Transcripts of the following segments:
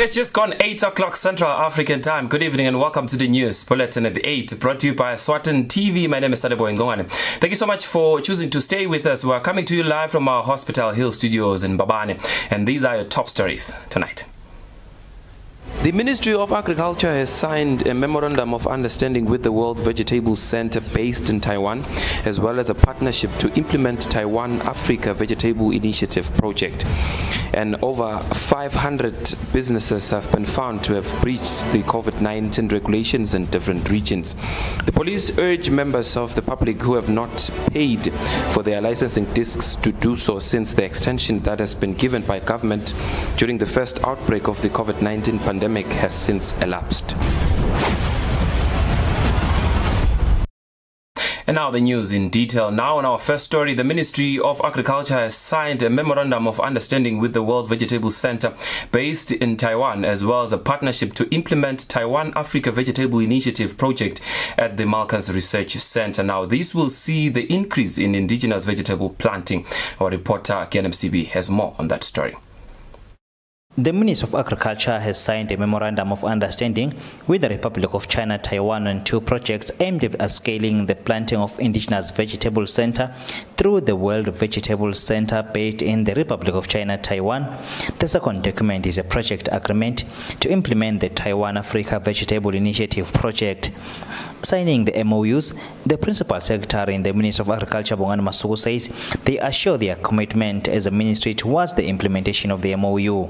It has just gone 8 o'clock Central African time. Good evening and welcome to the news bulletin at 8, brought to you by Eswatini TV. My name is Sadebo Ngongane. Thank you so much for choosing to stay with us. We're coming to you live from our Hospital Hill studios in Mbabane, and these are your top stories tonight. The Ministry of Agriculture has signed a memorandum of understanding with the World Vegetable Center based in Taiwan, as well as a partnership to implement Taiwan Africa Vegetable Initiative project. And over 500 businesses have been found to have breached the COVID-19 regulations in different regions. The police urge members of the public who have not paid for their licensing discs to do so, since the extension that has been given by government during the first outbreak of the COVID-19 pandemic has since elapsed. And now the news in detail. Now on our first story, the Ministry of Agriculture has signed a memorandum of understanding with the World Vegetable Center based in Taiwan, as well as a partnership to implement Taiwan Africa Vegetable Initiative project at the Malkans Research Center. Now this will see the increase in indigenous vegetable planting. Our reporter KNMCB has more on that story. The Ministry of Agriculture has signed a memorandum of understanding with the Republic of China, Taiwan on two projects aimed at scaling the planting of indigenous vegetable center through the World Vegetable Center based in the Republic of China, Taiwan. The second document is a project agreement to implement the Taiwan Africa Vegetable Initiative project. Signing the MOUs, the Principal Secretary in the Ministry of Agriculture, Bongani Masuku, says they assure their commitment as a ministry towards the implementation of the MOU.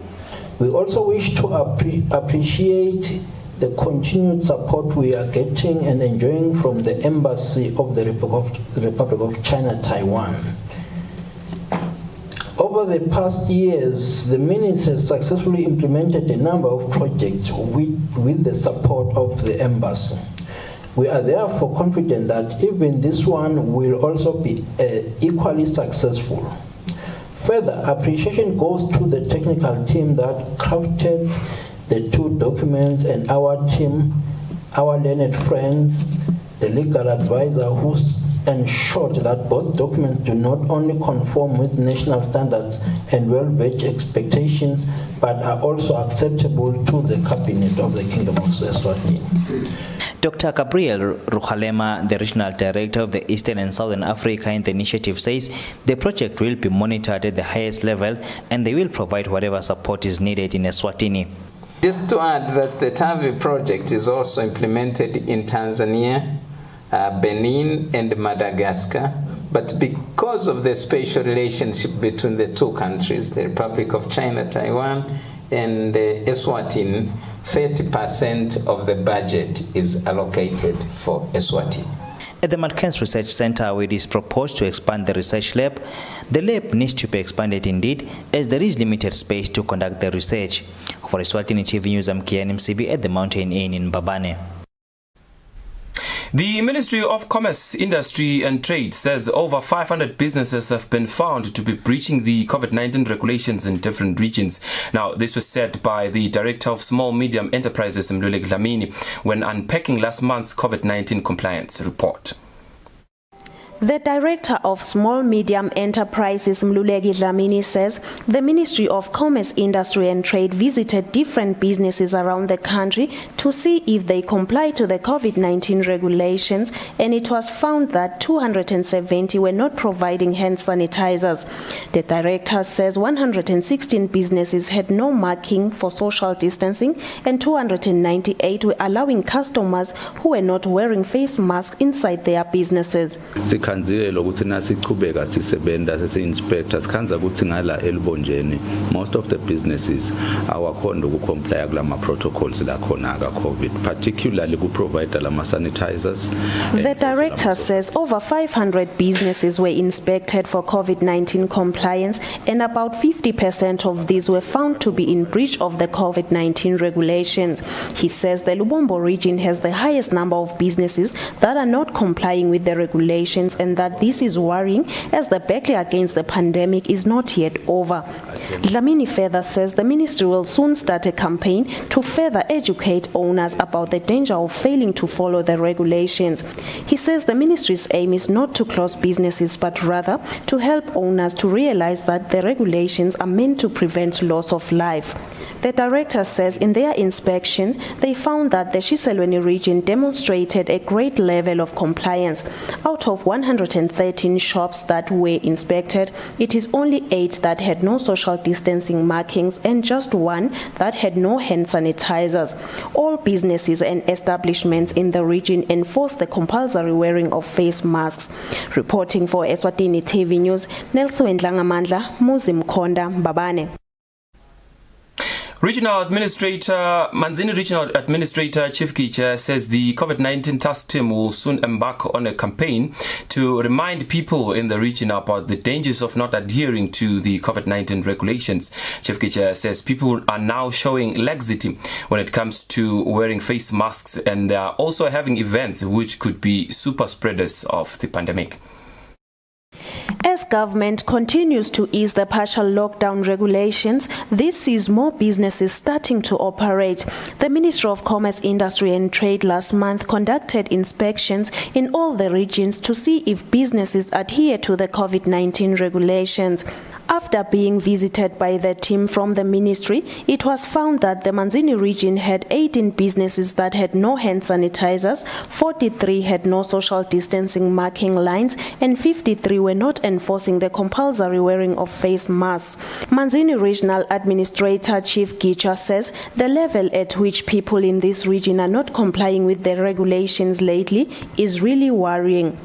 We also wish to appreciate the continued support we are getting and enjoying from the Embassy of the Republic of China, Taiwan. Over the past years, the Ministry has successfully implemented a number of projects with the support of the Embassy. We are therefore confident that even this one will also be equally successful. Further appreciation goes to the technical team that crafted the two documents and our team, our learned friends, the legal advisor who ensured that both documents do not only conform with national standards and well-based expectations, but are also acceptable to the Cabinet of the Kingdom of Eswatini. Dr. Gabriel Ruhalema, the Regional Director of the Eastern and Southern Africa in the initiative, says the project will be monitored at the highest level and they will provide whatever support is needed in Eswatini. Just to add that the TAVI project is also implemented in Tanzania, Benin and Madagascar, but because of the special relationship between the two countries, the Republic of China, Taiwan, and Eswatini, 30% of the budget is allocated for Eswatini. At the Malkans Research Center, where it is proposed to expand the research lab, the lab needs to be expanded indeed, as there is limited space to conduct the research. For Eswatini TV News, I'm KNMCB at the Mountain Inn in Mbabane. The Ministry of Commerce, Industry and Trade says over 500 businesses have been found to be breaching the COVID-19 regulations in different regions. Now, this was said by the Director of Small Medium Enterprises, Lika Association, when unpacking last month's COVID-19 compliance report. The Director of Small Medium Enterprises, Mluleki Dlamini, says the Ministry of Commerce, Industry and Trade visited different businesses around the country to see if they comply to the COVID-19 regulations, and it was found that 270 were not providing hand sanitizers. The Director says 116 businesses had no marking for social distancing and 298 were allowing customers who were not wearing face masks inside their businesses. Sikhanzile lokuthi nasichubeka sisebenza sesi-inspector sikhanza ukuthi ngala elibonjeni most of the businesses awakhona ukucomplya kulama protocols lakhona ka COVID, particularly kuprovide lama sanitizers. The Director says over 500 businesses were inspected for COVID-19 compliance, and about 50% of these were found to be in breach of the COVID-19 regulations. He says the Lubombo region has the highest number of businesses that are not complying with the regulations, and that this is worrying as the battle against the pandemic is not yet over. Dlamini further says the ministry will soon start a campaign to further educate owners about the danger of failing to follow the regulations. He says the ministry's aim is not to close businesses, but rather to help owners to realize that the regulations are meant to prevent loss of life. The director says in their inspection, they found that the Shiselweni region demonstrated a great level of compliance. Out of 113 shops that were inspected, it is only 8 that had no social distancing markings and just 1 that had no hand sanitizers. All businesses and establishments in the region enforce the compulsory wearing of face masks. Reporting for Eswatini TV News, Nelson Ndlangamandla, Muzim Konda, Babane. Regional Administrator, Manzini Regional Administrator Chief Gicha says the COVID-19 task team will soon embark on a campaign to remind people in the region about the dangers of not adhering to the COVID-19 regulations. Chief Gicha says people are now showing laxity when it comes to wearing face masks, and they are also having events which could be super spreaders of the pandemic. As government continues to ease the partial lockdown regulations, this sees more businesses starting to operate. The Ministry of Commerce, Industry and Trade last month conducted inspections in all the regions to see if businesses adhere to the COVID-19 regulations. After being visited by the team from the ministry, it was found that the Manzini region had 18 businesses that had no hand sanitizers, 43 had no social distancing marking lines, and 53 were not enforcing the compulsory wearing of face masks. Manzini Regional Administrator Chief Gicha says the level at which people in this region are not complying with the regulations lately is really worrying.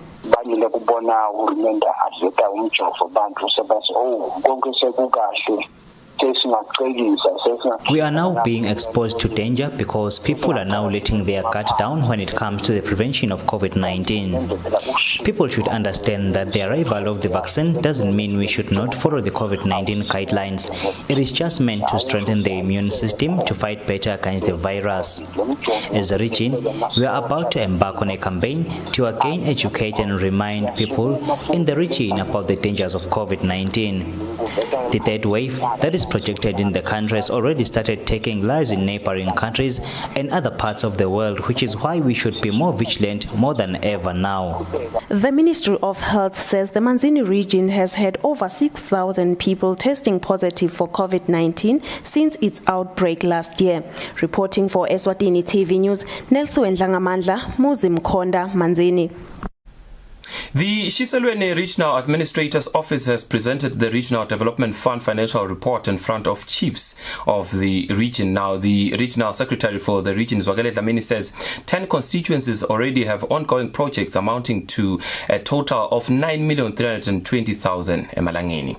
We are now being exposed to danger because people are now letting their guard down when it comes to the prevention of COVID-19. People should understand that the arrival of the vaccine doesn't mean we should not follow the COVID-19 guidelines. It is just meant to strengthen the immune system to fight better against the virus. As a region, we are about to embark on a campaign to again educate and remind people in the region about the dangers of COVID-19. The third wave that is projected in the country has already started taking lives in neighboring countries and other parts of the world, which is why we should be more vigilant more than ever now. The Ministry of Health says the Manzini region has had over 6,000 people testing positive for COVID-19 since its outbreak last year. Reporting for Eswatini TV News, Nelson Ndlangamandla, Muzim Konda, Manzini. The Shiselweni Regional Administrator's Office has presented the Regional Development Fund financial report in front of chiefs of the region. Now, the Regional Secretary for the region, Zwagele Dlamini, says 10 constituencies already have ongoing projects amounting to a total of 9,320,000 emalangeni.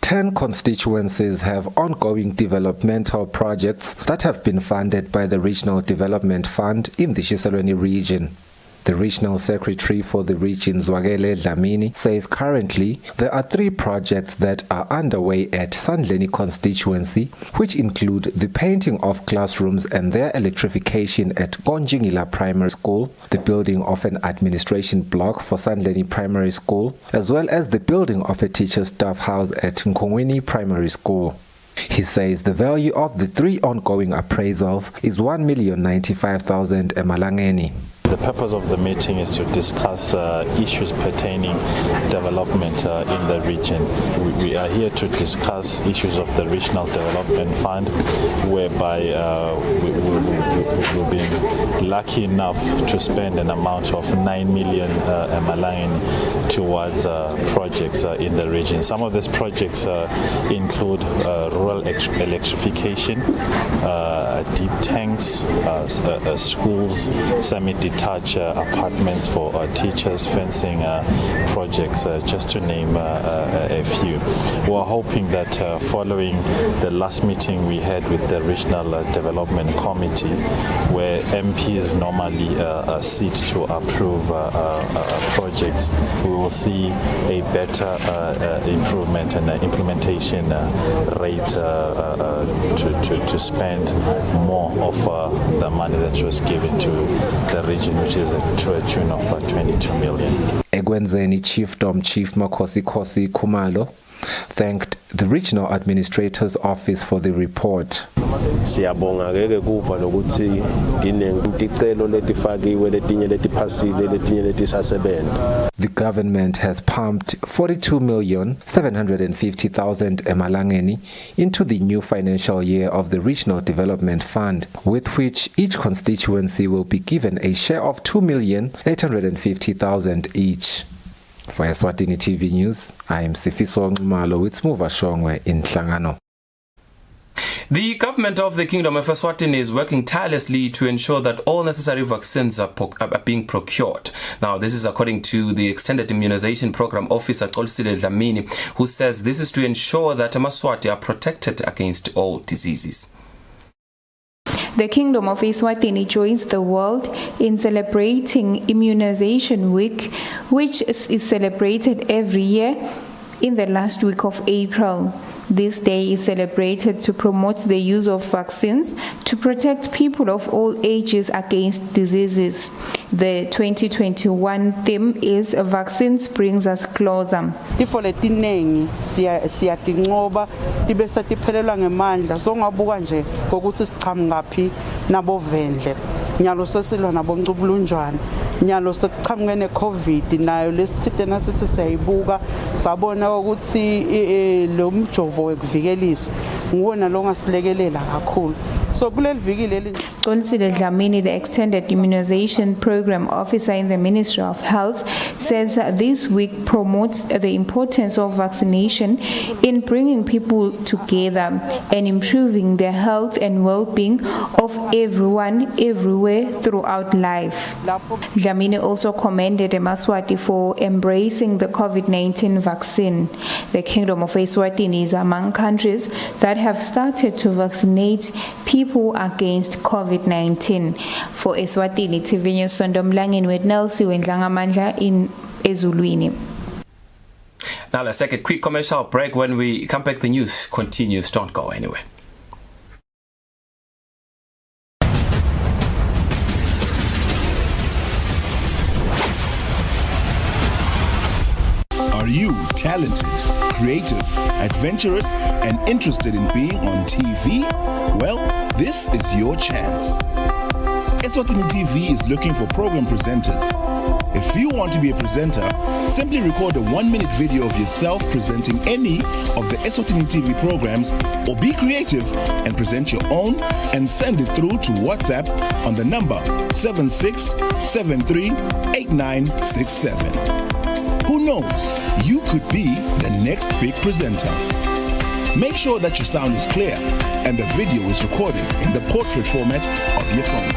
10 constituencies have ongoing developmental projects that have been funded by the Regional Development Fund in the Shiselweni region. The Regional Secretary for the region, Zwagele Dlamini, says currently there are 3 projects that are underway at Sandleni constituency, which include the painting of classrooms and their electrification at Konjingila Primary School, the building of an administration block for Sandleni Primary School, as well as the building of a teacher staff house at Nkongweni Primary School. He says the value of the 3 ongoing appraisals is 1,095,000 emalangeni. The purpose of the meeting is to discuss issues pertaining development in the region. We are here to discuss issues of the Regional Development Fund, whereby we've been lucky enough to spend an amount of 9 million emalangeni towards projects in the region. Some of these projects include rural electrification, deep tanks, schools, semi-detached apartments for teachers, fencing projects, just to name a few. We are hoping that following the last meeting we had with the Regional Development Committee, where MPs normally sit to approve projects, we will see a better improvement and implementation rate to spend more of the money that was given to the region, which is to a tune of 22 million. Egwenzeni Chiefdom Chief Makosi Kosi Kumalo thanked the Regional Administrator's Office for the report. Siyabonga ke kuva lokuthi inenticelo letifakiwe letinye letiphasile letinye letisasebenta. The government has pumped 42,750,000 emalangeni into the new financial year of the Regional Development Fund, with which each constituency will be given a share of 2,850,000 each. For Eswatini TV News, I am Sifiso Ngumalo with Muvashongwe in Hlangano. The government of the Kingdom of Eswatini is working tirelessly to ensure that all necessary vaccines are being procured. Now, this is according to the Extended Immunization Program Officer Kolsile Dlamini, who says this is to ensure that Amaswati are protected against all diseases. The Kingdom of Eswatini joins the world in celebrating Immunization Week, which is celebrated every year in the last week of April. This day is celebrated to promote the use of vaccines to protect people of all ages against diseases. The 2021 theme is Vaccines Brings Us Closer. Tifo letiningi siyatinqoba tibe setiphelelwa ngemandla songabuka nje ukuthi siqhamngaphi nabovendle nyalo sesilwa naboncubulunjwana nyalo sekuqhamuke neCovid nayo lesithide nasithi siyayibuka sabona ukuthi lo mjovo wekuvikelisa nguwona lo ngasilekelela kakhulu. So kuleli viki leli Kolsile Dlamini, the Extended Immunization Program Officer in the Ministry of Health, says this week promotes the importance of vaccination in bringing people together and improving the health and well-being of everyone, everywhere throughout life. Dlamini also commended Emaswati for embracing the COVID-19 vaccine. The Kingdom of Eswatini is among countries that have started to vaccinate people against COVID-19. For Eswatini TV News, Sondomlangin with Nelsie Wendlangamandla in Ezulwini. Now let's take a quick commercial break. When we come back, the news continues. Don't go anywhere. Are you talented, creative, adventurous, and interested in being on TV? Well, this is your chance. Eswatini TV is looking for program presenters. If you want to be a presenter, simply record a 1-minute video of yourself presenting any of the Eswatini TV programs, or be creative and present your own and send it through to WhatsApp on the number 76738967. Who knows, you could be the next big presenter. Make sure that your sound is clear and the video is recorded in the portrait format of your phone.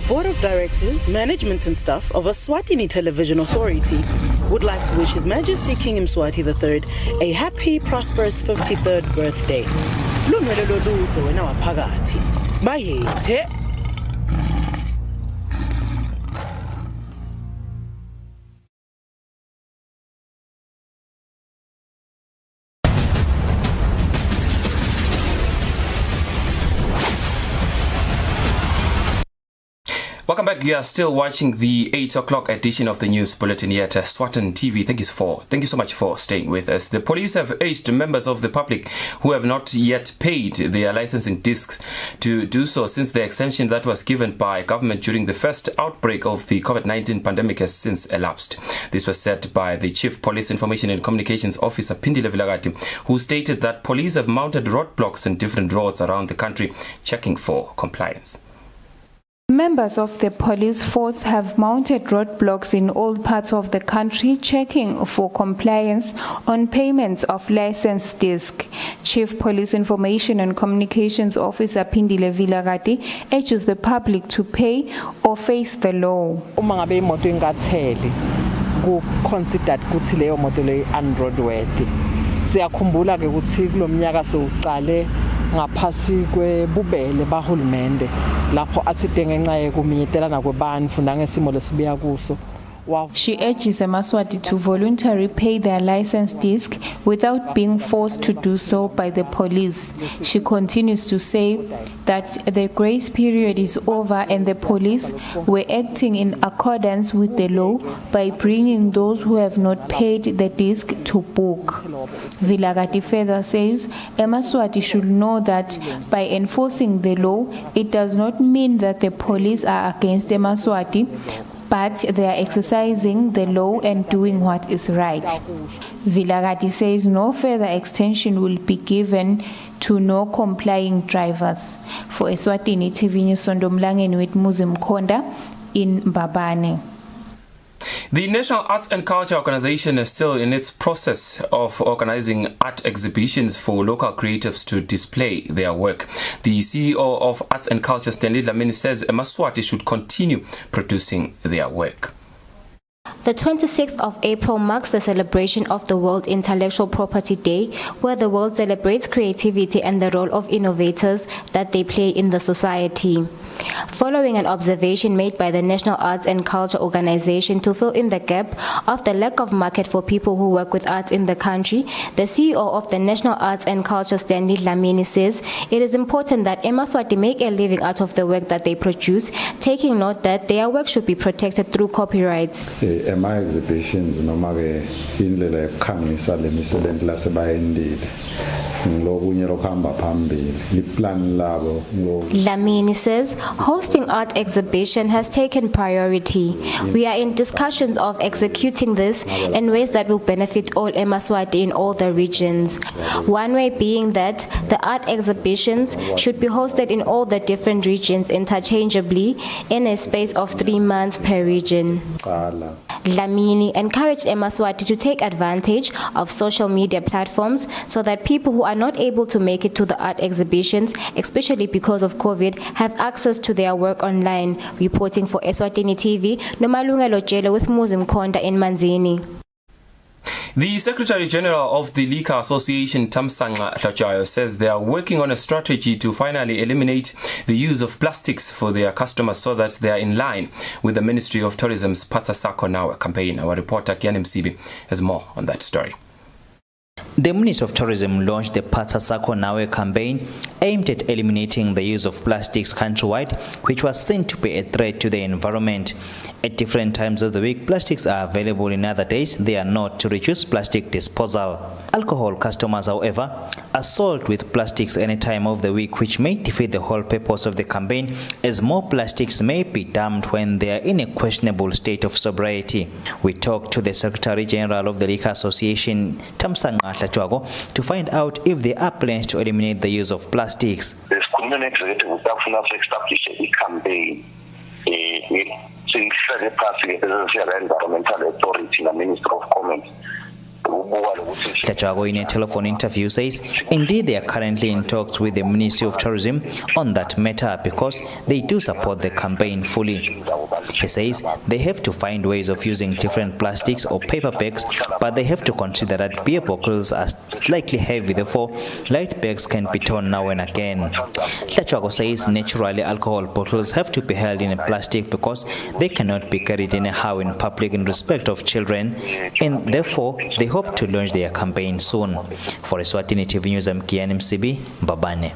Board of Directors, Management and Staff of Eswatini Television Authority would like to wish His Majesty King Mswati III a happy, prosperous 53rd birthday. Lunwele loludze wena waphakathi. Bayethe. Welcome back. You are still watching the 8 o'clock edition of the news bulletin here at Eswatini TV. Thank you so much for staying with us. The police have urged members of the public who have not yet paid their licensing discs to do so, since the extension that was given by government during the first outbreak of the COVID-19 pandemic has since elapsed. This was said by the Chief Police Information and Communications Officer Phindile Vilakati, who stated that police have mounted roadblocks in different roads around the country, checking for compliance. Members of the police force have mounted roadblocks in all parts of the country, checking for compliance on payments of license disc. Chief Police Information and Communications Officer Phindile Vilakati urges the public to pay or face the law. Uma ngabe imoto ingatheli ku considered ukuthi leyo moto le unroadworthy. Siyakhumbula ke ukuthi kulomnyaka sewuqale ngaphasi kwebubele bahulumende lapho athi ngenxa yekuminyetelana kwebantfu nangesimo lesibiya kuso. She urges Emaswati to voluntarily pay their license disc without being forced to do so by the police. She continues to say that the grace period is over and the police were acting in accordance with the law by bringing those who have not paid the disc to book. Vilakati further says Emaswati should know that by enforcing the law, it does not mean that the police are against Emaswati, but they are exercising the law and doing what is right. Vilakati says no further extension will be given to no complying drivers. For Eswatini TV News, Sondomlangeni with Muzim Konda in Mbabane. The National Arts and Culture Organization is still in its process of organizing art exhibitions for local creatives to display their work. The CEO of Arts and Culture, Stanley Dlamini, says Emaswati should continue producing their work. The 26th of April marks the celebration of the World Intellectual Property Day, where the world celebrates creativity and the role of innovators that they play in the society. Following an observation made by the National Arts and Culture Organization to fill in the gap of the lack of market for people who work with arts in the country, the CEO of the National Arts and Culture, Stanley Dlamini, says it is important that Emaswati make a living out of the work that they produce, taking note that their work should be protected through copyrights. My exhibitions nomake indlela yokukhangisa lemisebenzi lasebayendile ngokunye lokuhamba phambili liplan labo. Dlamini says hosting art exhibition has taken priority. We are in discussions of executing this in ways that will benefit all Emaswati in all the regions. One way being that the art exhibitions should be hosted in all the different regions interchangeably in a space of 3 months per region. Dlamini encouraged Emaswati to take advantage of social media platforms so that people who are not able to make it to the art exhibitions, especially because of COVID, have access to their work online. Reporting for Eswatini TV, Nomalungelo Jelo with Muzim Konda in Manzini. The Secretary General of the Lika Association, Siposhunga, says they are working on a strategy to finally eliminate the use of plastics for their customers so that they are in line with the Ministry of Tourism's Phatsa Sakho Nawe campaign. Our reporter Kian Msibi has more on that story. The Ministry of Tourism launched the Phatsa Sakho Nawe campaign aimed at eliminating the use of plastics countrywide, which was seen to be a threat to the environment. At different times of the week, plastics are available. In other days, they are not, to reduce plastic disposal. Alcohol customers, however, are sold with plastics any time of the week, which may defeat the whole purpose of the campaign, as more plastics may be dumped when they are in a questionable state of sobriety. We talked to the Secretary General of the Lika Association, to find out if there are plans to eliminate the use of plastics. The community to establish a campaign. Environmental authority, the Minister of Commerce, Tlachwago in a telephone interview says indeed they are currently in talks with the Ministry of Tourism on that matter because they do support the campaign fully. He says they have to find ways of using different plastics or paper bags, but they have to consider that beer bottles are slightly heavy, therefore light bags can be torn now and again. Tlachwago says naturally alcohol bottles have to be held in a plastic because they cannot be carried anyhow in public in respect of children, and therefore they hope to launch their campaign soon. For Eswatini TV News, I'm Kian MCB, Babane.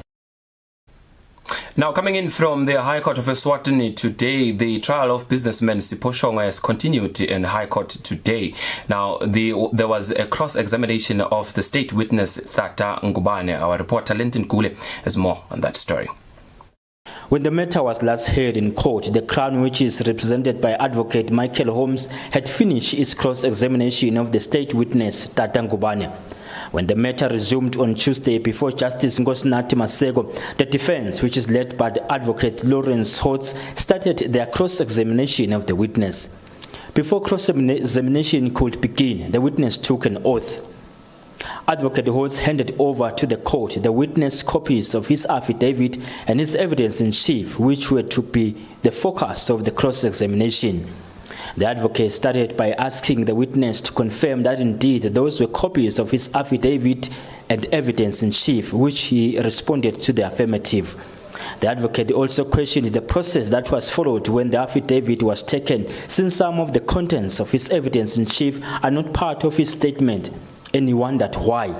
Now, coming in from the High Court of Eswatini today, the trial of businessman Siposhunga has continued in High Court today. Now, there was a cross-examination of the state witness, Tata Ngubane. Our reporter, Linton Kule, has more on that story. When the matter was last heard in court, the Crown, which is represented by Advocate Michael Holmes, had finished its cross-examination of the state witness, Tata Ngubane. When the matter resumed on Tuesday before Justice Nkosinathi Masego, the defense, which is led by the Advocate Lawrence Holtz, started their cross-examination of the witness. Before cross-examination could begin, the witness took an oath. Advocate Holtz handed over to the court the witness copies of his affidavit and his evidence in chief, which were to be the focus of the cross-examination. The advocate started by asking the witness to confirm that indeed those were copies of his affidavit and evidence in chief, which he responded to the affirmative. The advocate also questioned the process that was followed when the affidavit was taken, since some of the contents of his evidence in chief are not part of his statement, and he wondered why.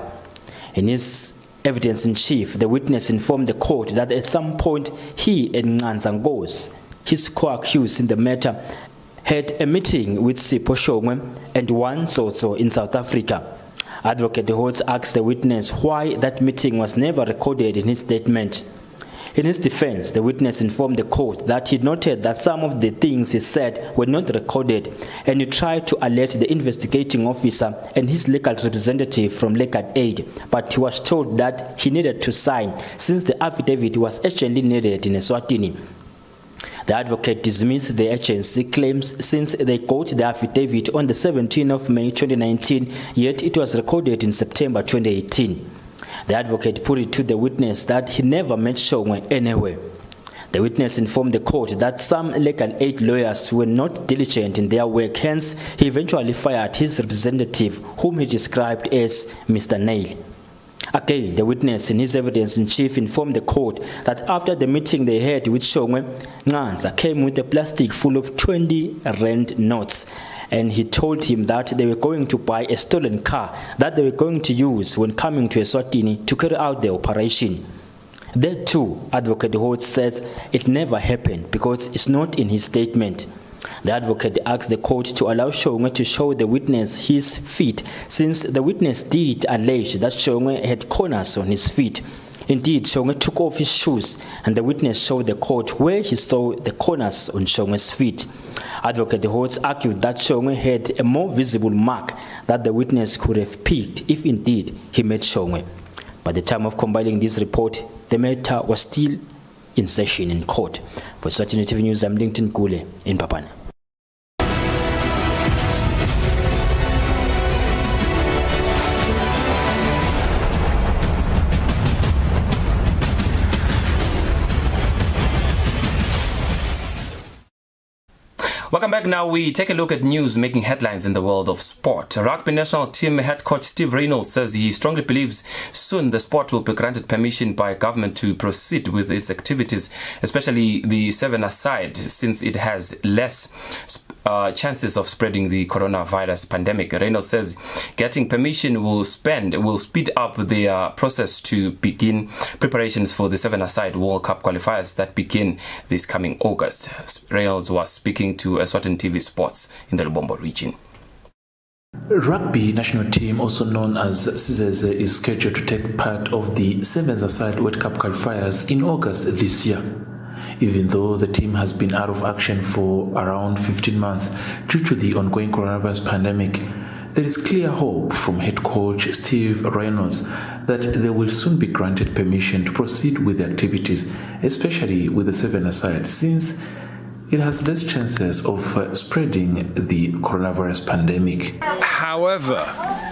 In his evidence in chief, the witness informed the court that at some point he and Nganzangos, his co-accused in the matter, had a meeting with Siposhunga and one Tsotso in South Africa. Advocate Holtz asked the witness why that meeting was never recorded in his statement. In his defense, the witness informed the court that he noted that some of the things he said were not recorded, and he tried to alert the investigating officer and his legal representative from Legal Aid, but he was told that he needed to sign since the affidavit was actually needed in Eswatini. The advocate dismissed the agency claims since they got the affidavit on the 17th of May 2019, yet it was recorded in September 2018. The advocate put it to the witness that he never met Shongwe anywhere. The witness informed the court that some Legal Aid lawyers were not diligent in their work, hence he eventually fired his representative, whom he described as Mr. Nail. Again, the witness in his evidence in chief informed the court that after the meeting they had with Shongwe, Nganza came with a plastic full of 20 rand notes, and he told him that they were going to buy a stolen car that they were going to use when coming to Eswatini to carry out the operation. That too, Advocate Holtz says it never happened because it's not in his statement. The advocate asked the court to allow Shongwe to show the witness his feet, since the witness did allege that Shongwe had corners on his feet. Indeed, Shongwe took off his shoes, and the witness showed the court where he saw the corners on Shongwe's feet. Advocate Holtz argued that Shongwe had a more visible mark that the witness could have picked if indeed he met Shongwe. By the time of compiling this report, the matter was still in session in court. For Eswatini TV News, I'm Linton Kule in Papane. Welcome back. Now we take a look at news making headlines in the world of sport. Rugby national team head coach Steve Reynolds says he strongly believes soon the sport will be granted permission by government to proceed with its activities, especially the seven-a-side, since it has less chances of spreading the coronavirus pandemic. Reynolds says getting permission will speed up the process to begin preparations for the seven-a-side World Cup qualifiers that begin this coming August. Reynolds was speaking to Eswatini TV Sports in the Lubombo region. Rugby national team, also known as Sizeze, is scheduled to take part of the sevens-a-side World Cup qualifiers in August this year. Even though the team has been out of action for around 15 months due to the ongoing coronavirus pandemic, there is clear hope from head coach Steve Reynolds that they will soon be granted permission to proceed with the activities, especially with the seven-a-side, since it has less chances of spreading the coronavirus pandemic. However,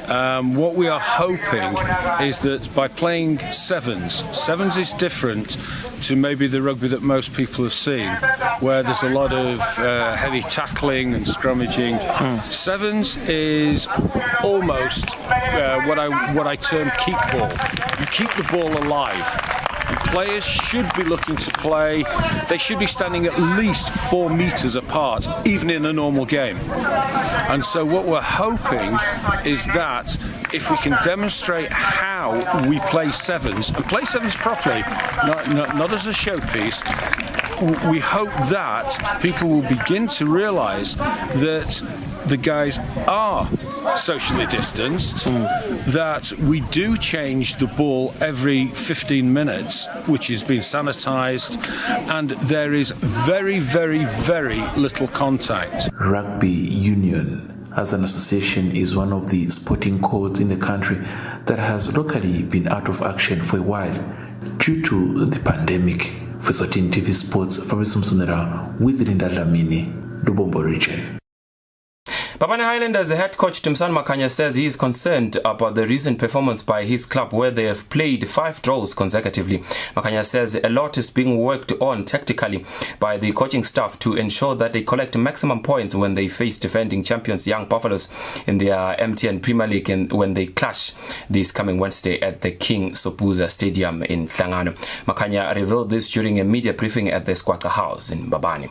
What we are hoping is that by playing sevens is different to maybe the rugby that most people have seen, where there's a lot of heavy tackling and scrummaging. Sevens is almost what I term keep ball. You keep the ball alive. And players should be looking to play. They should be standing at least 4 meters apart, even in a normal game. And so what we're hoping is that if we can demonstrate how we play sevens, and play sevens properly, not as a showpiece, we hope that people will begin to realise that the guys are socially distanced, that we do change the ball every 15 minutes, which has been sanitised, and there is very, very, very little contact. Rugby Union, as an association, is one of the sporting codes in the country that has locally been out of action for a while due to the pandemic. For Eswatini TV Sports, Fabrice Msunera with Linda Dlamini, Lubombo region. Babane Highlanders head coach Timsan Makanya says he is concerned about the recent performance by his club, where they have played 5 draws consecutively. Makanya says a lot is being worked on tactically by the coaching staff to ensure that they collect maximum points when they face defending champions Young Buffaloes in their MTN Premier League, and when they clash this coming Wednesday at the King Sopuza Stadium in Hlangano. Makanya revealed this during a media briefing at the Squatter House in Babane.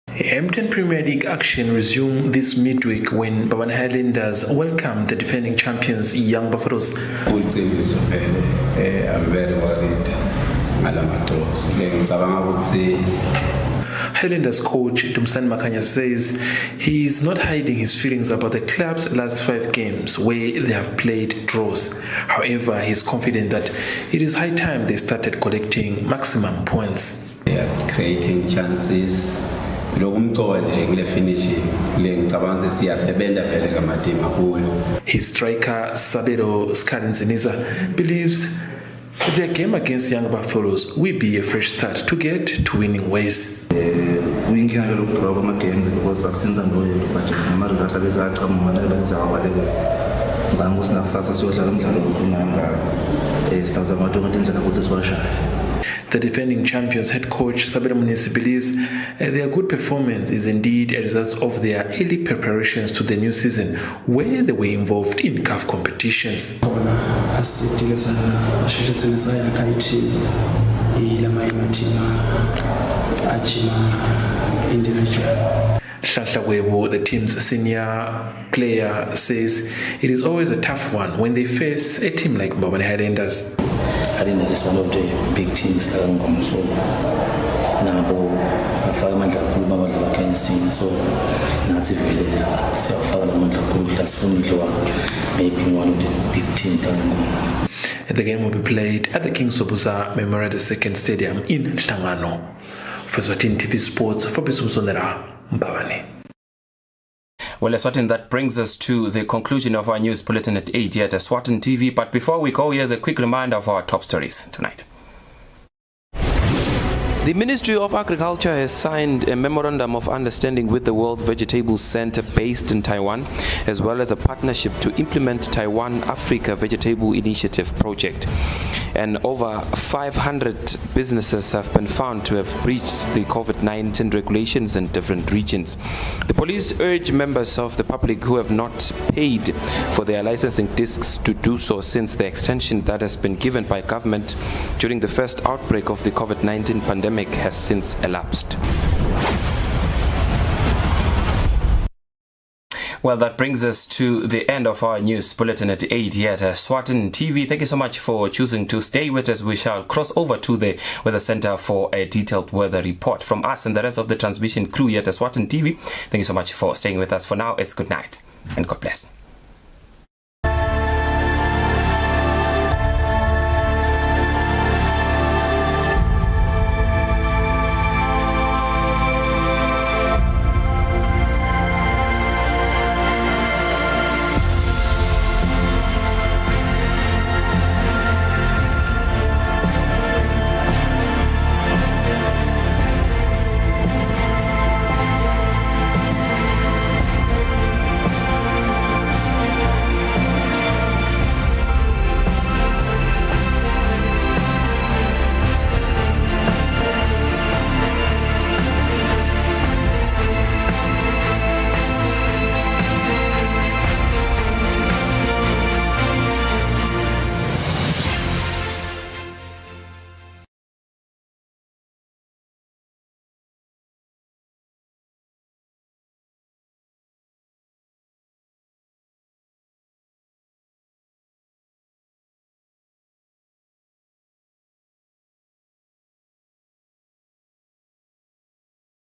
MTN Premier League action resumed this midweek when Babane Highlanders welcomed the defending champions Young Buffaloes. I'm very worried. Highlanders coach Timsan Makanya says he is not hiding his feelings about the club's last 5 games where they have played draws. However, he is confident that it is high time they started collecting maximum points. They are creating chances. His striker Sabero Skarinziniza believes that their game against Young Buffaloes will be a fresh start to get to winning ways. We can look through our games because vaccines and The defending champions head coach Sabira Munisi believes their good performance is indeed a result of their early preparations to the new season, where they were involved in CAF competitions. Shasha, the team's senior player, says it is always a tough one when they face a team like Babane Highlanders. Highlanders is one of the big teams so maybe one of the big teams. The game will be played at the King Sopuza Memorial II Stadium in Hlangano. For Eswatini TV Sports, Fabrice Msunera, Mbabane. Well, Eswatini, that brings us to the conclusion of our news bulletin at 8 here at Eswatini TV. But before we go, here's a quick reminder of our top stories tonight. The Ministry of Agriculture has signed a memorandum of understanding with the World Vegetable Center based in Taiwan, as well as a partnership to implement Taiwan Africa Vegetable Initiative project. And over 500 businesses have been found to have breached the COVID-19 regulations in different regions. The police urge members of the public who have not paid for their licensing discs to do so, since the extension that has been given by government during the first outbreak of the COVID-19 pandemic has since elapsed. Well, that brings us to the end of our news bulletin at 8 here at Eswatini TV. Thank you so much for choosing to stay with us. We shall cross over to the Weather Center for a detailed weather report. From us and the rest of the transmission crew here at Eswatini TV, thank you so much for staying with us. For now, it's good night and God bless.